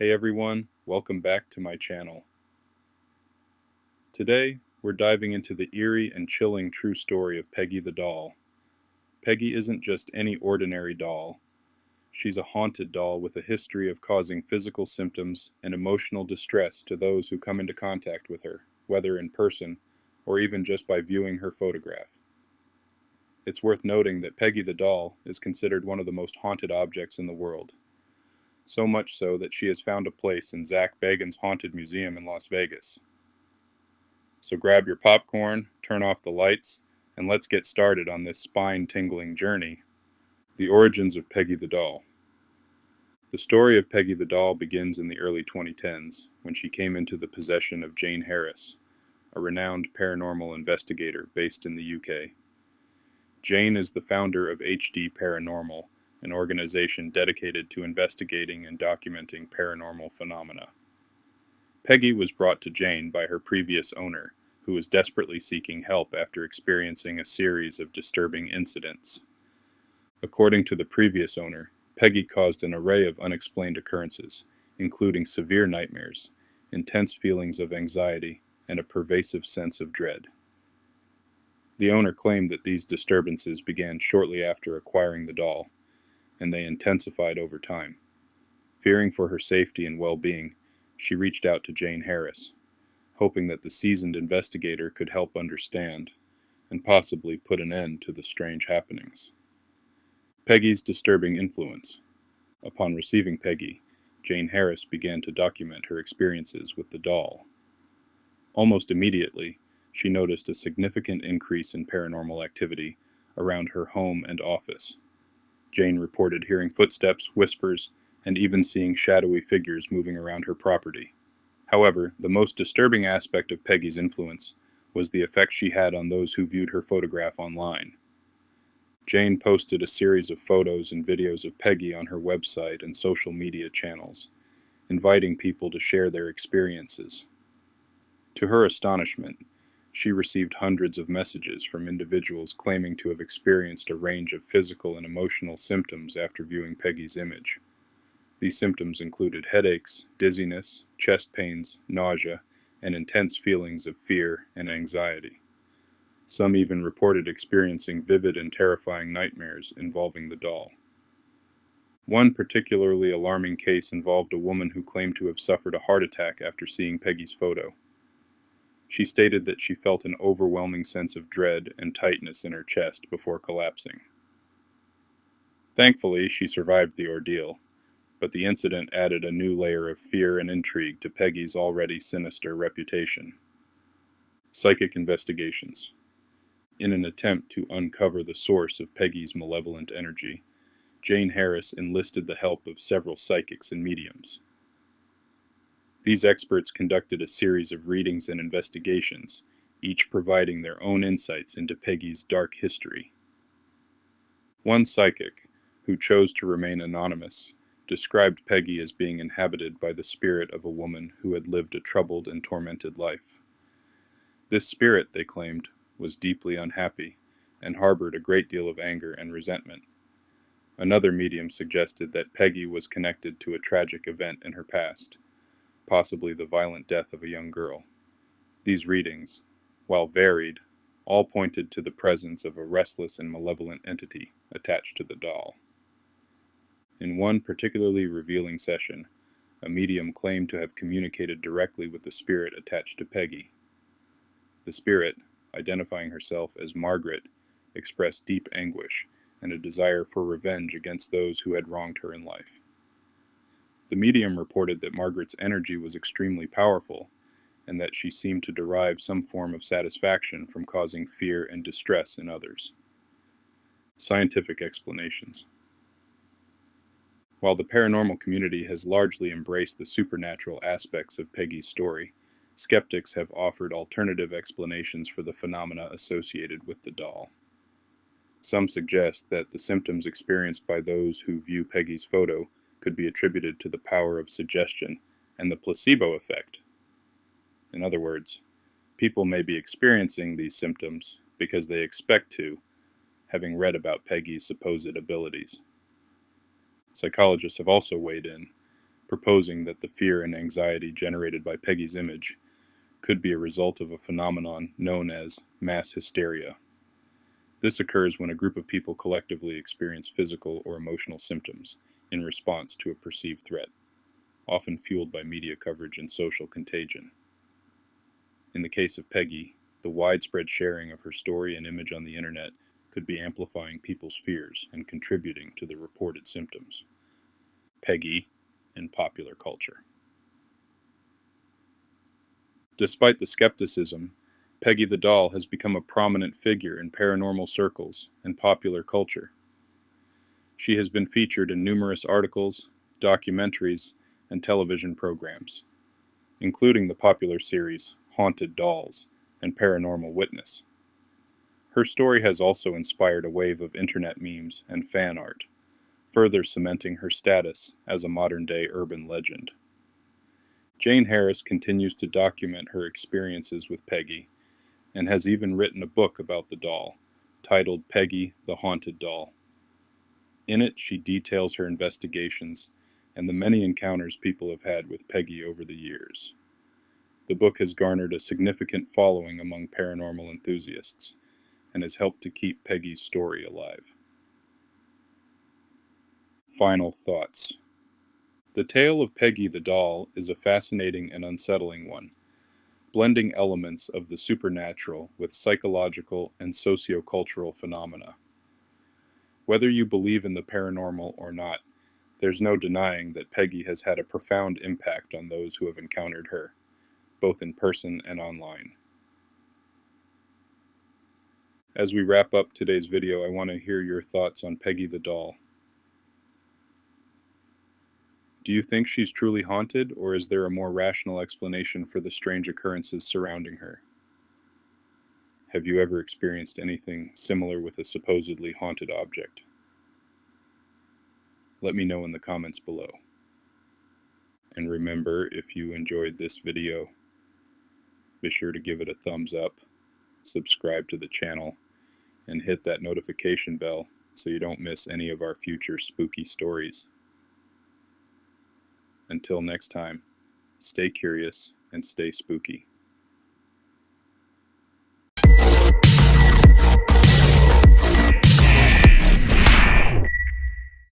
Hey everyone, welcome back to my channel. Today, we're diving into the eerie and chilling true story of Peggy the Doll. Peggy isn't just any ordinary doll. She's a haunted doll with a history of causing physical symptoms and emotional distress to those who come into contact with her, whether in person or even just by viewing her photograph. It's worth noting that Peggy the Doll is considered one of the most haunted objects in the world. So much so that she has found a place in Zak Bagans Haunted Museum in Las Vegas. So grab your popcorn, turn off the lights, and let's get started on this spine-tingling journey. The origins of Peggy the Doll. The story of Peggy the Doll begins in the early 2010s, when she came into the possession of Jane Harris, a renowned paranormal investigator based in the UK. Jane is the founder of HD Paranormal, an organization dedicated to investigating and documenting paranormal phenomena. Peggy was brought to Jane by her previous owner, who was desperately seeking help after experiencing a series of disturbing incidents. According to the previous owner, Peggy caused an array of unexplained occurrences, including severe nightmares, intense feelings of anxiety, and a pervasive sense of dread. The owner claimed that these disturbances began shortly after acquiring the doll, and they intensified over time. Fearing for her safety and well-being, she reached out to Jane Harris, hoping that the seasoned investigator could help understand and possibly put an end to the strange happenings. Peggy's disturbing influence. Upon receiving Peggy, Jane Harris began to document her experiences with the doll. Almost immediately, she noticed a significant increase in paranormal activity around her home and office. Jane reported hearing footsteps, whispers, and even seeing shadowy figures moving around her property. However, the most disturbing aspect of Peggy's influence was the effect she had on those who viewed her photograph online. Jane posted a series of photos and videos of Peggy on her website and social media channels, inviting people to share their experiences. To her astonishment, she received hundreds of messages from individuals claiming to have experienced a range of physical and emotional symptoms after viewing Peggy's image. These symptoms included headaches, dizziness, chest pains, nausea, and intense feelings of fear and anxiety. Some even reported experiencing vivid and terrifying nightmares involving the doll. One particularly alarming case involved a woman who claimed to have suffered a heart attack after seeing Peggy's photo. She stated that she felt an overwhelming sense of dread and tightness in her chest before collapsing. Thankfully, she survived the ordeal, but the incident added a new layer of fear and intrigue to Peggy's already sinister reputation. Psychic investigations. In an attempt to uncover the source of Peggy's malevolent energy, Jane Harris enlisted the help of several psychics and mediums. These experts conducted a series of readings and investigations, each providing their own insights into Peggy's dark history. One psychic, who chose to remain anonymous, described Peggy as being inhabited by the spirit of a woman who had lived a troubled and tormented life. This spirit, they claimed, was deeply unhappy and harbored a great deal of anger and resentment. Another medium suggested that Peggy was connected to a tragic event in her past, possibly the violent death of a young girl. These readings, while varied, all pointed to the presence of a restless and malevolent entity attached to the doll. In one particularly revealing session, a medium claimed to have communicated directly with the spirit attached to Peggy. The spirit, identifying herself as Margaret, expressed deep anguish and a desire for revenge against those who had wronged her in life. The medium reported that Margaret's energy was extremely powerful, and that she seemed to derive some form of satisfaction from causing fear and distress in others. Scientific explanations. While the paranormal community has largely embraced the supernatural aspects of Peggy's story, skeptics have offered alternative explanations for the phenomena associated with the doll. Some suggest that the symptoms experienced by those who view Peggy's photo could be attributed to the power of suggestion and the placebo effect. In other words, people may be experiencing these symptoms because they expect to, having read about Peggy's supposed abilities. Psychologists have also weighed in, proposing that the fear and anxiety generated by Peggy's image could be a result of a phenomenon known as mass hysteria. This occurs when a group of people collectively experience physical or emotional symptoms in response to a perceived threat, often fueled by media coverage and social contagion. In the case of Peggy, the widespread sharing of her story and image on the internet could be amplifying people's fears and contributing to the reported symptoms. Peggy in popular culture. Despite the skepticism, Peggy the Doll has become a prominent figure in paranormal circles and popular culture. She has been featured in numerous articles, documentaries, and television programs, including the popular series Haunted Dolls and Paranormal Witness. Her story has also inspired a wave of internet memes and fan art, further cementing her status as a modern-day urban legend. Jane Harris continues to document her experiences with Peggy, and has even written a book about the doll, titled Peggy the Haunted Doll. In it, she details her investigations and the many encounters people have had with Peggy over the years. The book has garnered a significant following among paranormal enthusiasts, and has helped to keep Peggy's story alive. Final thoughts. The tale of Peggy the Doll is a fascinating and unsettling one, blending elements of the supernatural with psychological and sociocultural phenomena. Whether you believe in the paranormal or not, there's no denying that Peggy has had a profound impact on those who have encountered her, both in person and online. As we wrap up today's video, I want to hear your thoughts on Peggy the Doll. Do you think she's truly haunted, or is there a more rational explanation for the strange occurrences surrounding her? Have you ever experienced anything similar with a supposedly haunted object? Let me know in the comments below. And remember, if you enjoyed this video, be sure to give it a thumbs up, subscribe to the channel, and hit that notification bell so you don't miss any of our future spooky stories. Until next time, stay curious and stay spooky.